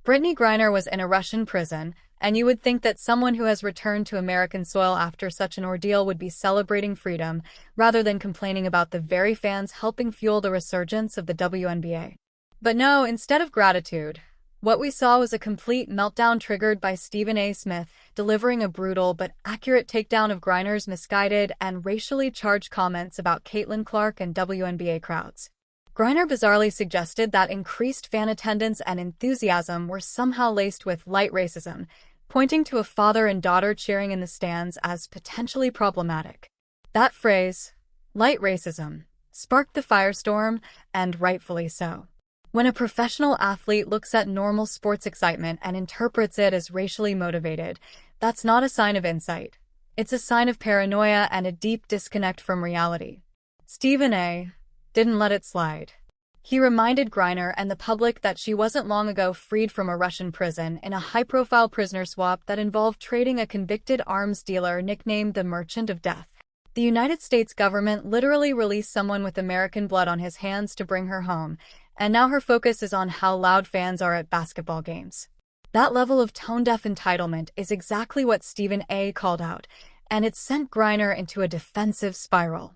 Brittney Griner was in a Russian prison, and you would think that someone who has returned to American soil after such an ordeal would be celebrating freedom, rather than complaining about the very fans helping fuel the resurgence of the WNBA. But no, instead of gratitude, what we saw was a complete meltdown triggered by Stephen A. Smith, delivering a brutal but accurate takedown of Griner's misguided and racially charged comments about Caitlin Clark and WNBA crowds. Griner bizarrely suggested that increased fan attendance and enthusiasm were somehow laced with light racism, pointing to a father and daughter cheering in the stands as potentially problematic. That phrase, light racism, sparked the firestorm, and rightfully so. When a professional athlete looks at normal sports excitement and interprets it as racially motivated, that's not a sign of insight. It's a sign of paranoia and a deep disconnect from reality. Stephen A. didn't let it slide. He reminded Griner and the public that she wasn't long ago freed from a Russian prison in a high-profile prisoner swap that involved trading a convicted arms dealer nicknamed the Merchant of Death. The United States government literally released someone with American blood on his hands to bring her home, and now her focus is on how loud fans are at basketball games. That level of tone-deaf entitlement is exactly what Stephen A. called out, and it sent Griner into a defensive spiral.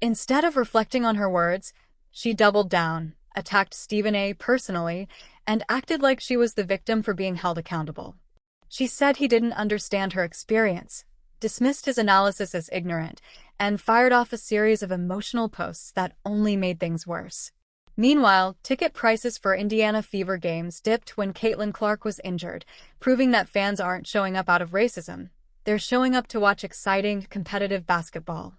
Instead of reflecting on her words, she doubled down, attacked Stephen A. personally, and acted like she was the victim for being held accountable. She said he didn't understand her experience, dismissed his analysis as ignorant, and fired off a series of emotional posts that only made things worse. Meanwhile, ticket prices for Indiana Fever games dipped when Caitlin Clark was injured, proving that fans aren't showing up out of racism. They're showing up to watch exciting, competitive basketball.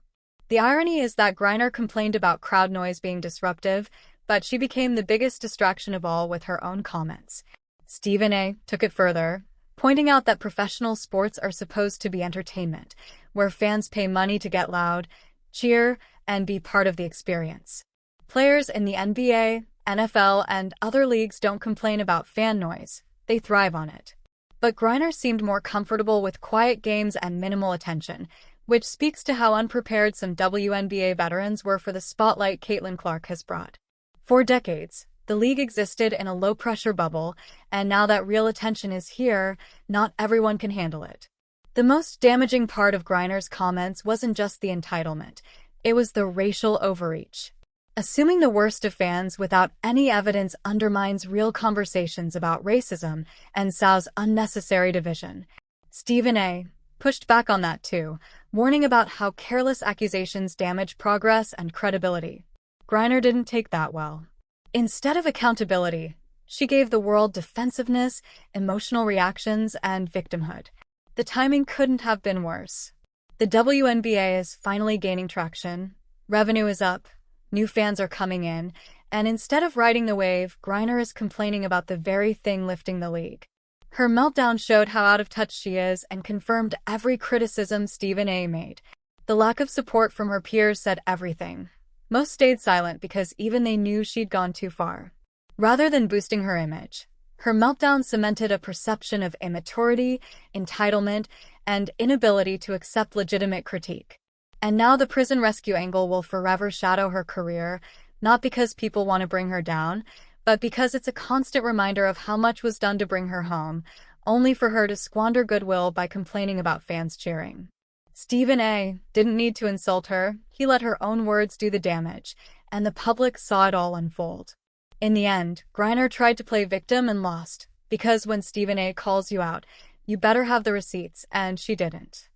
The irony is that Griner complained about crowd noise being disruptive, but she became the biggest distraction of all with her own comments. Stephen A. took it further, pointing out that professional sports are supposed to be entertainment, where fans pay money to get loud, cheer, and be part of the experience. Players in the NBA, NFL, and other leagues don't complain about fan noise, they thrive on it. But Griner seemed more comfortable with quiet games and minimal attention, which speaks to how unprepared some WNBA veterans were for the spotlight Caitlin Clark has brought. For decades, the league existed in a low-pressure bubble, and now that real attention is here, not everyone can handle it. The most damaging part of Griner's comments wasn't just the entitlement, it was the racial overreach. Assuming the worst of fans without any evidence undermines real conversations about racism and sows unnecessary division. Stephen A. pushed back on that too, warning about how careless accusations damage progress and credibility. Griner didn't take that well. Instead of accountability, she gave the world defensiveness, emotional reactions, and victimhood. The timing couldn't have been worse. The WNBA is finally gaining traction, revenue is up, new fans are coming in, and instead of riding the wave, Griner is complaining about the very thing lifting the league. Her meltdown showed how out of touch she is and confirmed every criticism Stephen A. made. The lack of support from her peers said everything. Most stayed silent because even they knew she'd gone too far. Rather than boosting her image, her meltdown cemented a perception of immaturity, entitlement, and inability to accept legitimate critique. And now the prison rescue angle will forever shadow her career, not because people want to bring her down, but because it's a constant reminder of how much was done to bring her home, only for her to squander goodwill by complaining about fans cheering. Stephen A. didn't need to insult her, he let her own words do the damage, and the public saw it all unfold. In the end, Griner tried to play victim and lost, because when Stephen A. calls you out, you better have the receipts, and she didn't.